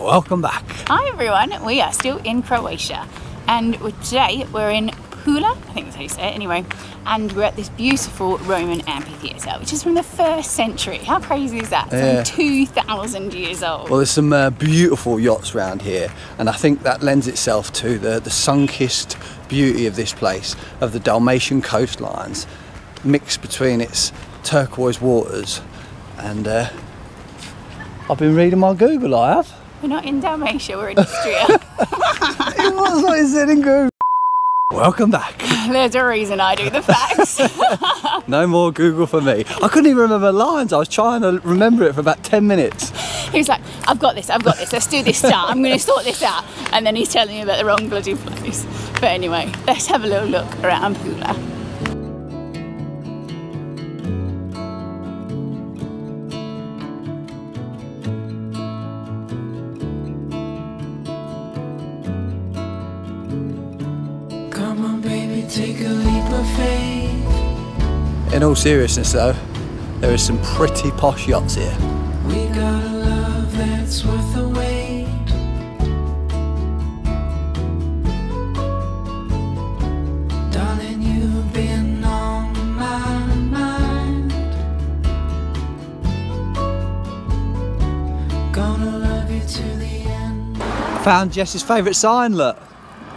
Welcome back. Hi everyone, we are still in Croatia and today we're in Pula, I think that's how you say it anyway, and we're at this beautiful Roman amphitheater which is from the 1st century. How crazy is that? It's only 2,000 years old. Well, there's some beautiful yachts around here, and I think that lends itself to the sun-kissed beauty of this place, of the Dalmatian coastlines mixed between its turquoise waters. And I've been reading my Google, I have. We're not in Dalmatia, we're in Austria. It was what it said in Google. Welcome back. There's a reason I do the facts. No more Google for me. I couldn't even remember lines. I was trying to remember it for about 10 minutes. He was like, I've got this, let's do this start, I'm going to sort this out. And then he's telling me about the wrong bloody place. But anyway, let's have a little look around Pula. Take a leap of faith. In all seriousness though, there is some pretty posh yachts here. We got a love that's worth the wait. Darling, you've been on my mind. Gonna love you to the end. I found Jess's favourite sign, look.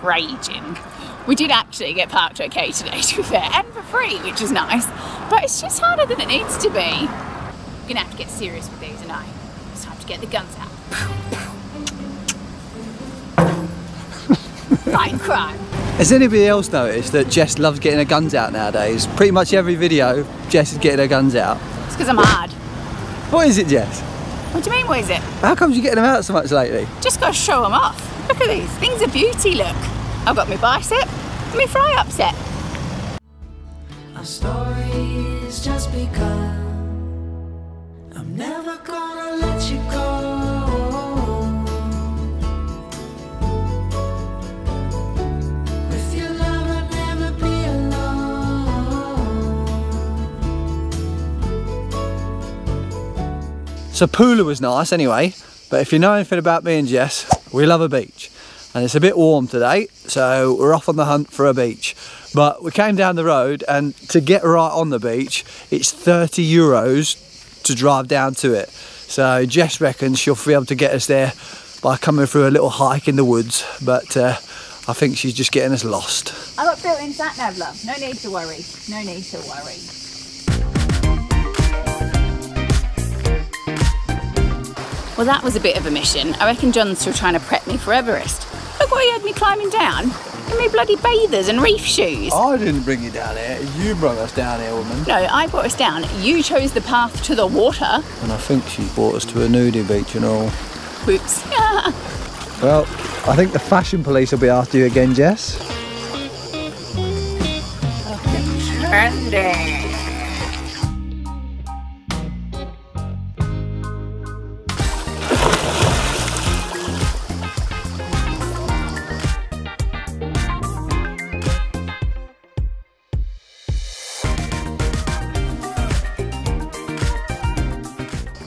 Raging. We did actually get parked okay today, to be fair, and for free, which is nice. But it's just harder than it needs to be. We're gonna have to get serious with these, and it's time to get the guns out. Fight crime. Has anybody else noticed that Jess loves getting her guns out nowadays? Pretty much every video, Jess is getting her guns out. It's because I'm hard. What is it, Jess? What do you mean, what is it? How come you're getting them out so much lately? Just gotta show them off. Look at these, things are beauty, look. I've got my bicep, my fry up set. Our story's just begun. I'm never gonna let you go. With your love I'll never be alone. So Pula was nice anyway, but if you know anything about me and Jess, we love a beach. And it's a bit warm today, so we're off on the hunt for a beach. But we came down the road, and to get right on the beach, it's €30 to drive down to it. So Jess reckons she'll be able to get us there by coming through a little hike in the woods, but I think she's just getting us lost. I got built-in sat-nav, love. No need to worry. No need to worry. Well, that was a bit of a mission. I reckon John's still trying to prep me for Everest. Look what he had me climbing down. In my bloody bathers and reef shoes. I didn't bring you down here. You brought us down here, woman. No, I brought us down. You chose the path to the water. And I think she brought us to a nudie beach and all. Whoops. Well, I think the fashion police will be after you again, Jess. Trendy.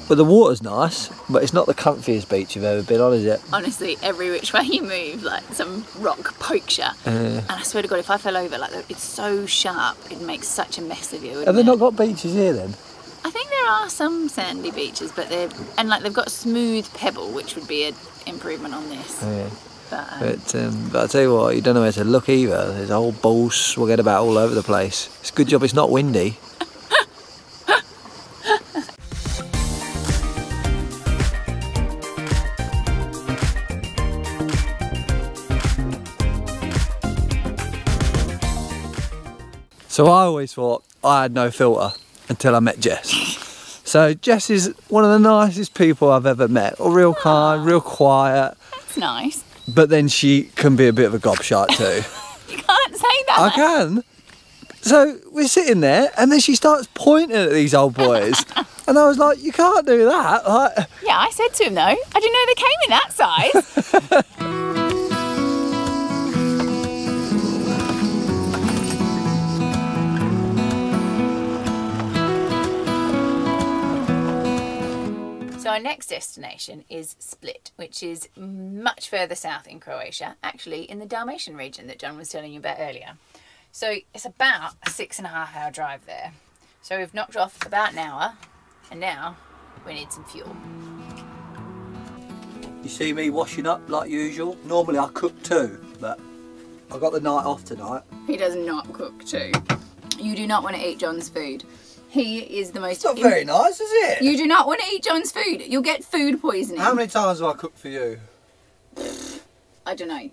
But the water's nice, but it's not the comfiest beach you've ever been on, is it? Honestly, every which way you move, like some rock pokes you. And I swear to God, if I fell over, like it's so sharp, it makes such a mess of you. Have they not got beaches here then? I think there are some sandy beaches, but they've got smooth pebble, which would be an improvement on this. Yeah. But I'll tell you what, you don't know where to look either. There's a whole balls swaggered about all over the place. It's a good job it's not windy. So I always thought I had no filter until I met Jess. So Jess is one of the nicest people I've ever met. Real kind, real quiet. That's nice. But then she can be a bit of a gobshite too. You can't say that. I can. So we're sitting there and then she starts pointing at these old boys. And I was like, you can't do that. Like, yeah, I said to him though, I didn't know they came in that size. So our next destination is Split, which is much further south in Croatia, actually in the Dalmatian region that John was telling you about earlier. So it's about a 6.5 hour drive there. So we've knocked off about an hour, and now we need some fuel. You see me washing up like usual. Normally I cook too, but I got the night off tonight. He does not cook too. You do not want to eat John's food. He is the most... It's not very nice, is it? You do not want to eat John's food. You'll get food poisoning. How many times have I cooked for you? I don't know.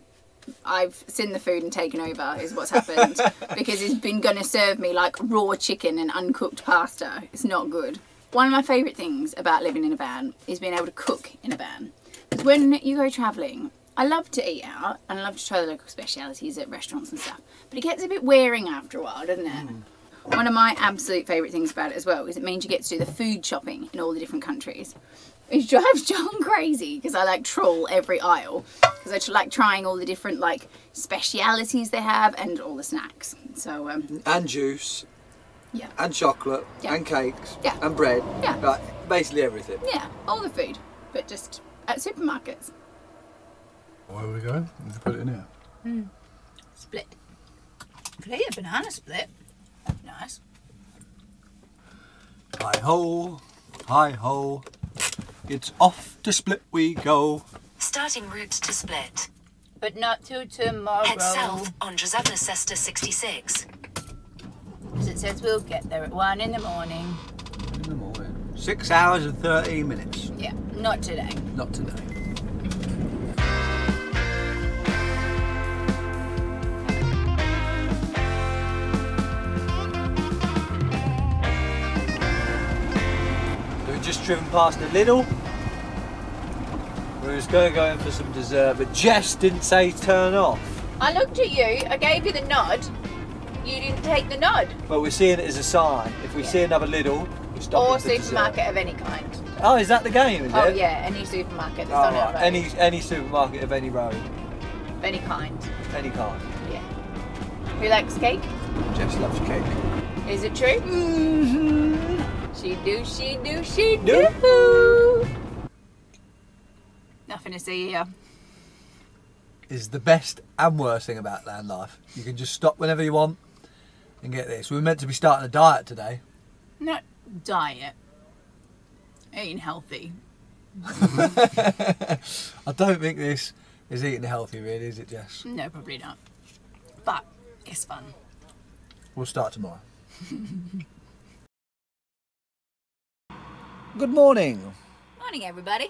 I've seen the food and taken over is what's happened. Because he's been going to serve me like raw chicken and uncooked pasta. It's not good. One of my favourite things about living in a van is being able to cook in a van. Because when you go travelling, I love to eat out and I love to try the local specialities at restaurants and stuff. But it gets a bit wearing after a while, doesn't it? One of my absolute favourite things about it as well is it means you get to do the food shopping in all the different countries. It drives John crazy because I like trawl every aisle because I like trying all the different like specialities they have and all the snacks. So and juice. Yeah. And chocolate. Yeah. And cakes. Yeah. And bread. Yeah. Like basically everything. Yeah, all the food, but just at supermarkets. Where are we going? Let's put it in here. Split. Could eat a banana split. Nice. Hi ho, hi ho. It's off to Split we go. Starting route to Split. But not till tomorrow. Head south on Drzewna Cesta 66. Because it says we'll get there at 1 in the morning. In the morning. 6 hours and 13 minutes. Yeah, not today. Not today. We've just driven past the Lidl. We was going to go in for some dessert, but Jess didn't say turn off. I looked at you, I gave you the nod. You didn't take the nod. But we're seeing it as a sign. If we see another Lidl, we stop Or at the supermarket dessert. of any kind. Oh, is that the game, is Oh it? yeah, any supermarket that's Oh, on our right. road. Any supermarket of any road. Of any kind. Any kind. Yeah. Who likes cake? Jess loves cake. Is it true? Mm-hmm. She do, she do, she Do. do. Nothing to see here. Is the best and worst thing about land life. You can just stop whenever you want and get this. We were meant to be starting a diet today. Not diet. Eating healthy. I don't think this is eating healthy really, is it, Jess? No, probably not. But it's fun. We'll start tomorrow. Good morning. Morning, everybody.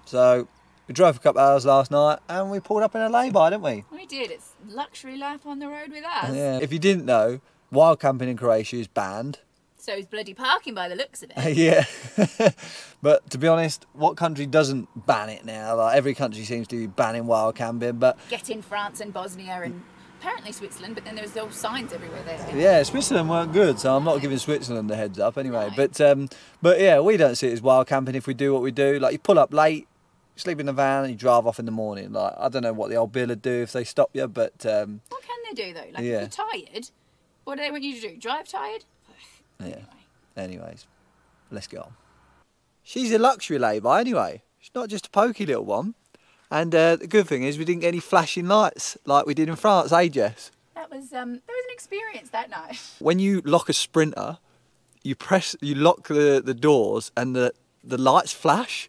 So, we drove for a couple of hours last night and we pulled up in a lay-by, didn't we? We did. It's luxury life on the road with us. Yeah. If you didn't know, wild camping in Croatia is banned. So it's bloody parking by the looks of it. Yeah. But to be honest, what country doesn't ban it now? Like every country seems to be banning wild camping, but Get in France and Bosnia and apparently Switzerland, but then there's those signs everywhere there. yeah, Switzerland weren't good, so I'm not giving Switzerland the heads up anyway. But yeah, we don't see it as wild camping if we do what we do. Like you pull up late, sleep in the van, and you drive off in the morning. Like I don't know what the old bill would do if they stop you, but What can they do though? Like Yeah. if you're tired, what do they want you to do? Drive tired? yeah. Anyways, let's go on. She's a luxury lay-by anyway. She's not just a pokey little one. And the good thing is we didn't get any flashing lights like we did in France, eh, Jess? That was an experience that night. When you lock a Sprinter, you lock the doors and the lights flash,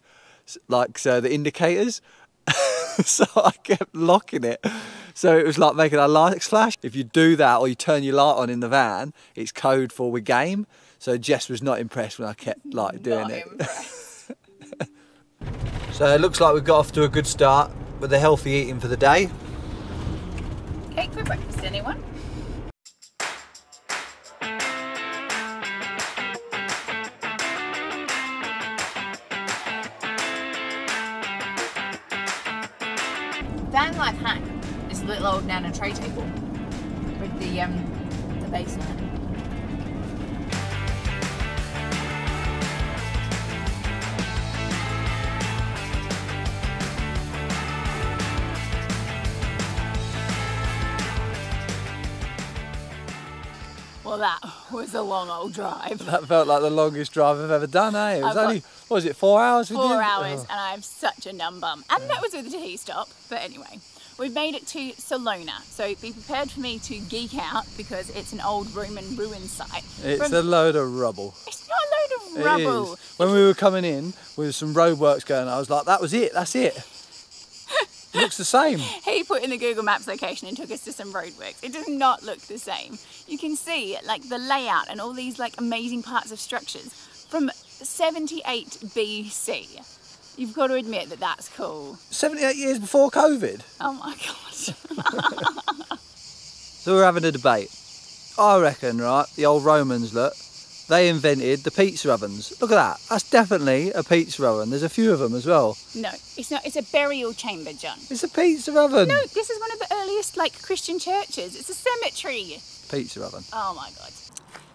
like so the indicators. So I kept locking it. So it was like making our lights flash. If you do that or you turn your light on in the van, it's code for we game. So Jess was not impressed when I kept like doing it. So it looks like we've got off to a good start with the healthy eating for the day. Cake for breakfast, anyone? Vanlife hack is a little old nano tray table with the base on it. Well, Well, that was a long old drive. That felt like the longest drive I've ever done, eh? It was only, what was it, 4 hours? 4 hours, and I have such a numb bum. And that was with a tea stop. But anyway, we've made it to Salona. So be prepared for me to geek out because it's an old Roman ruin site. It's a load of rubble. It's not a load of rubble. It is. When we were coming in with some roadworks going, I was like, that was it, that's it. It looks the same. He put in the Google Maps location and took us to some roadworks. It does not look the same. You can see like the layout and all these like amazing parts of structures from 78 BC. You've got to admit that that's cool. 78 years before COVID. Oh my God. So we're having a debate. I reckon, right, the old Romans, look, they invented the pizza ovens. Look at that. That's definitely a pizza oven. There's a few of them as well. No, it's not. It's a burial chamber, John. It's a pizza oven. No, this is one of the earliest like Christian churches. It's a cemetery. Pizza oven. Oh my God.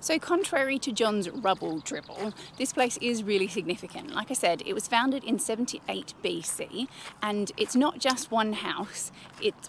So contrary to John's rubble dribble, this place is really significant. Like I said, it was founded in 78 BC, and it's not just one house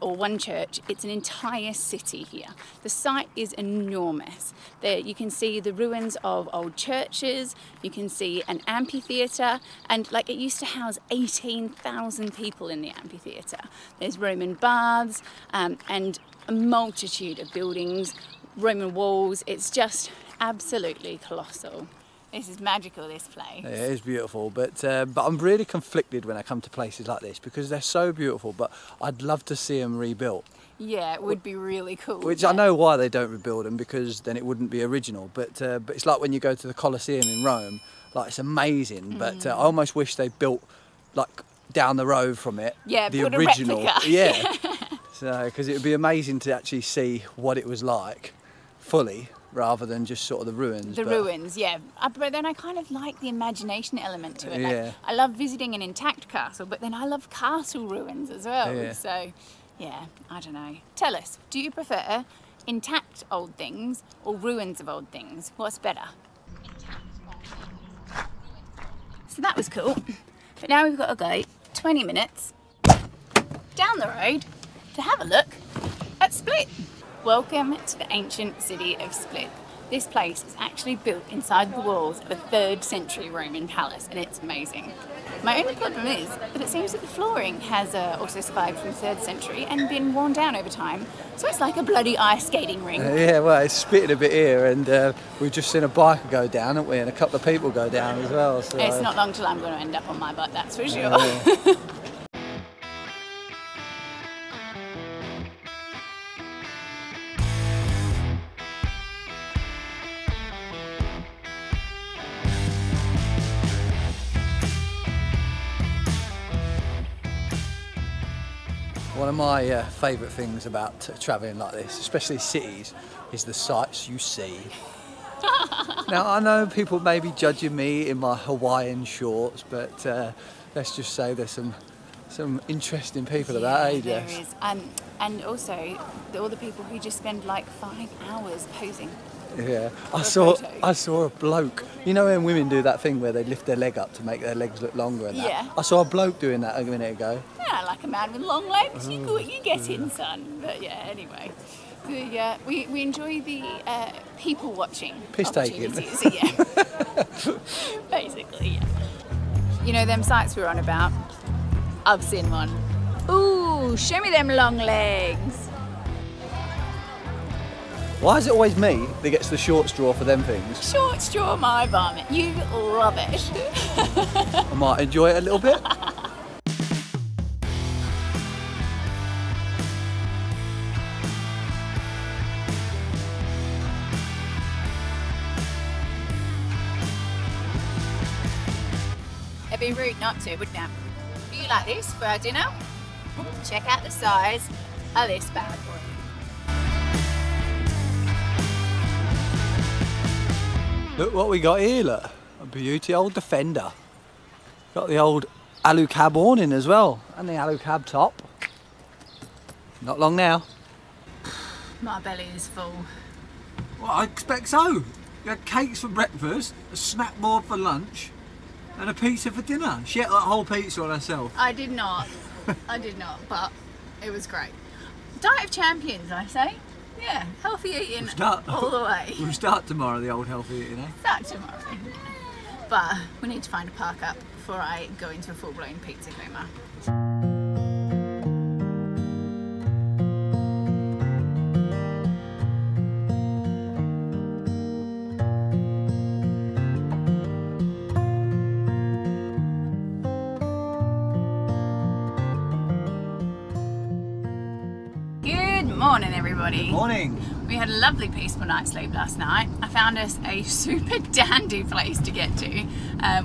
or one church, it's an entire city here. The site is enormous. There you can see the ruins of old churches, you can see an amphitheater, and like it used to house 18,000 people in the amphitheater. There's Roman baths and a multitude of buildings, Roman walls. It's just absolutely colossal. This is magical, this place. Yeah, it is beautiful, but I'm really conflicted when I come to places like this because they're so beautiful, but I'd love to see them rebuilt. Yeah, it would be really cool. Which I know why they don't rebuild them, because then it wouldn't be original, but it's like when you go to the Colosseum in Rome, like it's amazing, but I almost wish they built like down the road from it, yeah, the put original. A replica. Yeah. So, because it would be amazing to actually see what it was like fully, rather than just sort of the ruins. The ruins, yeah. But then I kind of like the imagination element to it. Like, Yeah. I love visiting an intact castle, but then I love castle ruins as well. Yeah. So, yeah, I don't know. Tell us, do you prefer intact old things or ruins of old things? What's better? So that was cool. But now we've got to go 20 minutes down the road to have a look at Split. Welcome to the ancient city of Split. This place is actually built inside the walls of a 3rd century Roman palace, and it's amazing. My only problem is that it seems that the flooring has also survived from the 3rd century and been worn down over time, so it's like a bloody ice skating rink. Yeah, well, it's spitting a bit here, and we've just seen a biker go down, haven't we, and a couple of people go down as well. So. It's not long till I'm going to end up on my butt, that's for sure. Yeah. One of my favourite things about travelling like this, especially cities, is the sights you see. Now, I know people may be judging me in my Hawaiian shorts, but let's just say there's some interesting people about, eh, There Jess? is. And also, all the people who just spend like 5 hours posing. Yeah, For I a saw photo. a bloke. You know when women do that thing where they lift their leg up to make their legs look longer and that? Yeah. I saw a bloke doing that a minute ago. Yeah, like a man with long legs. You get in, son. But yeah, anyway. We enjoy the people watching Piss taking. opportunities. Yeah. Basically, yeah. You know them sites we're on about? I've seen one. Ooh, show me them long legs. Why is it always me that gets the short straw for them things? Short straw, my vomit. You love it. I might enjoy it a little bit. It'd be rude not to, wouldn't it? Do you like this for our dinner? Check out the size of this bad boy. Look what we got here, look. A beauty old Defender. Got the old alu cab awning as well, and the alu cab top. Not long now. My belly is full. Well, I expect so. You had cakes for breakfast, a snack board for lunch, and a pizza for dinner. She ate that whole pizza on herself. I did not. I did not, but it was great. Diet of champions, I say. Yeah, healthy eating Start all the way. We'll start tomorrow, the old healthy eating, eh? Start tomorrow. But we need to find a park up before I go into a full-blown pizza coma. Good morning, everybody. Morning. We had a lovely peaceful night's sleep last night. I found us a super dandy place to get to,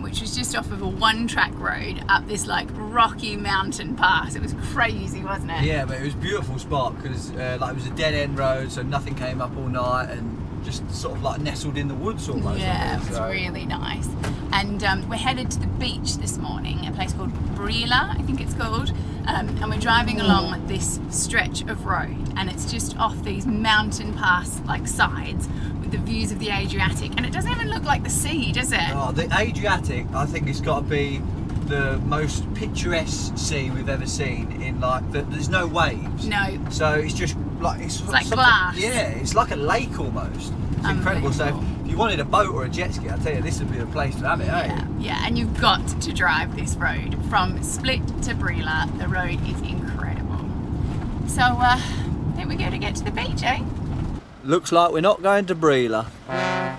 which was just off of a one-track road up this like rocky mountain pass. It was crazy, wasn't it? Yeah, but it was a beautiful spot because like it was a dead-end road, so nothing came up all night, and just sort of like nestled in the woods almost. Yeah, it was really nice. And we're headed to the beach this morning, a place called Pula, I think it's called. And we're driving along this stretch of road, and it's just off these mountain pass like sides with the views of the Adriatic, and it doesn't even look like the sea, does it? Oh, the Adriatic, I think it's got to be the most picturesque sea we've ever seen. In like, there's no waves. No. So it's just like it's like glass. Yeah, it's like a lake almost. It's incredible. So if you wanted a boat or a jet ski, I tell you, this would be the place to have it, eh? Yeah, and you've got to drive this road from Spilt to Pula. The road is incredible. So I think we're going to get to the beach, eh? Looks like we're not going to Pula. I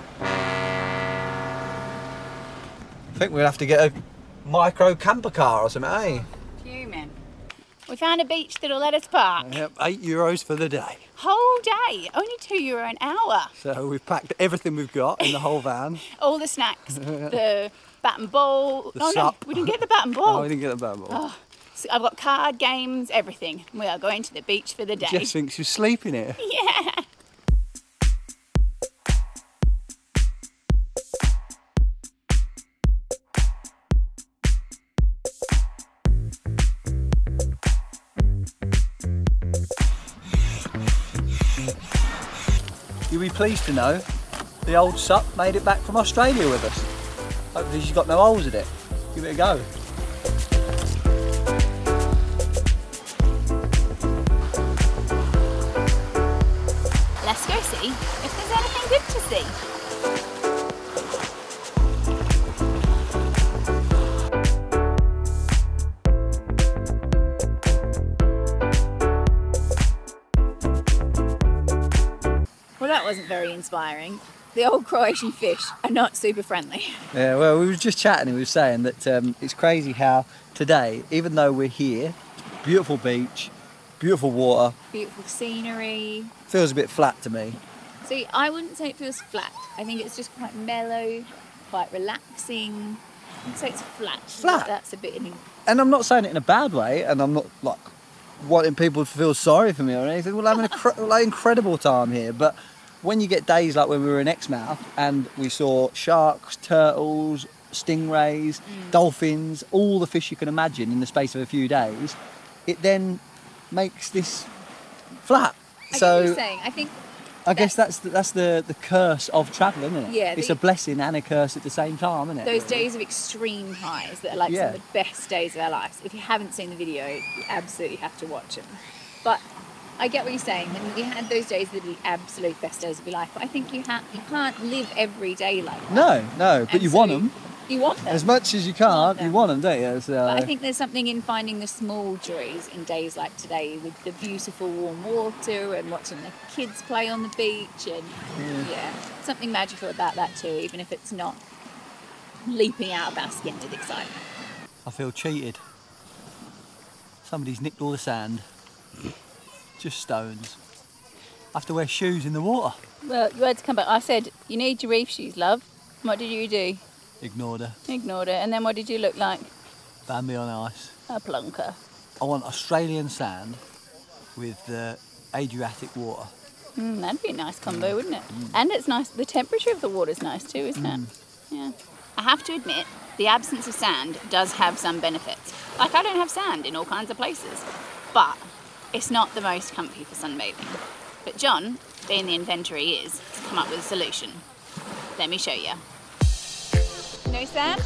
think we'll have to get a micro camper car or something, eh? Fuming. We found a beach that'll let us park. Yep, €8 for the day. Whole day, only €2 an hour. So we've packed everything we've got in the whole van. All the snacks, the bat and ball. The No, sup. we didn't get the bat and ball. Oh, we didn't get the bat and ball. Oh, so I've got card games, everything. We are going to the beach for the day. Jess thinks you're sleeping here. Yeah. You'll be pleased to know the old sup made it back from Australia with us. Hopefully she's got no holes in it. Give it a go. Let's go see if there's anything good to see. Well, that wasn't very inspiring. The old Croatian fish are not super friendly. Yeah, well, we were just chatting and we were saying that it's crazy how today, even though we're here, beautiful beach, beautiful water, Beautiful scenery. feels a bit flat to me. See, I wouldn't say it feels flat. I think it's just quite mellow, quite relaxing. I'd say it's flat. Flat? That's a bit And I'm not saying it in a bad way, and I'm not like wanting people to feel sorry for me or anything. We're having an incredible time here, but when you get days like when we were in Exmouth and we saw sharks, turtles, stingrays, dolphins, all the fish you can imagine in the space of a few days, it then makes this flat. I get what you're saying. I guess that's the curse of travel, isn't it? Yeah, it's a blessing and a curse at the same time, isn't it? those days of extreme highs that are like some of the best days of our lives. If you haven't seen the video, you absolutely have to watch them. But I get what you're saying. I mean, you had those days that are the absolute best days of your life. But I think you can't live every day like that. No, but you want them. You want them. As much as you can't, you want them, don't you? So. But I think there's something in finding the small joys in days like today with the beautiful warm water and watching the kids play on the beach and something magical about that too, even if it's not leaping out of our skin with excitement. I feel cheated. Somebody's nicked all the sand. Just stones. I have to wear shoes in the water. Well, you had to come back. I said, you need your reef shoes, love. What did you do? Ignored her. Ignored it. And then what did you look like? Bambi on ice. A plonker. I want Australian sand with the Adriatic water. That'd be a nice combo, wouldn't it? And it's nice. The temperature of the water's nice too, isn't it? Yeah. I have to admit, the absence of sand does have some benefits. Like, I don't have sand in all kinds of places, but it's not the most comfy for sunbathing. But John, being the inventor he is, has come up with a solution. Let me show you. No sand?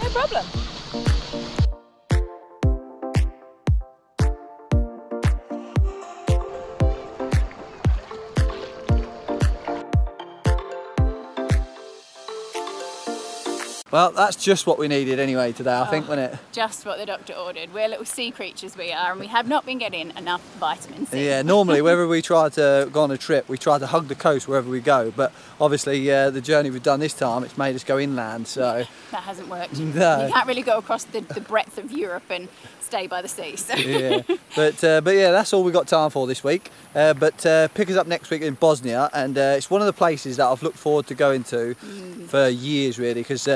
No problem. Well, that's just what we needed anyway today, I think, wasn't it? Just what the doctor ordered. We're little sea creatures we are, and we have not been getting enough vitamin C. Yeah, normally wherever we try to go on a trip, we try to hug the coast wherever we go, but obviously the journey we've done this time, it's made us go inland, so... That hasn't worked. No. You can't really go across the breadth of Europe and stay by the sea. So. Yeah, but yeah, that's all we got time for this week. But pick us up next week in Bosnia, and it's one of the places that I've looked forward to going to for years, really, because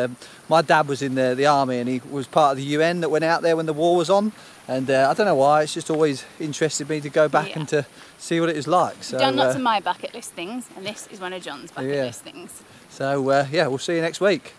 my dad was in the army and he was part of the UN that went out there when the war was on, and I don't know why, it's just always interested me to go back and to see what it is like. So, I've done lots of my bucket list things, and this is one of John's bucket list things. So yeah, we'll see you next week.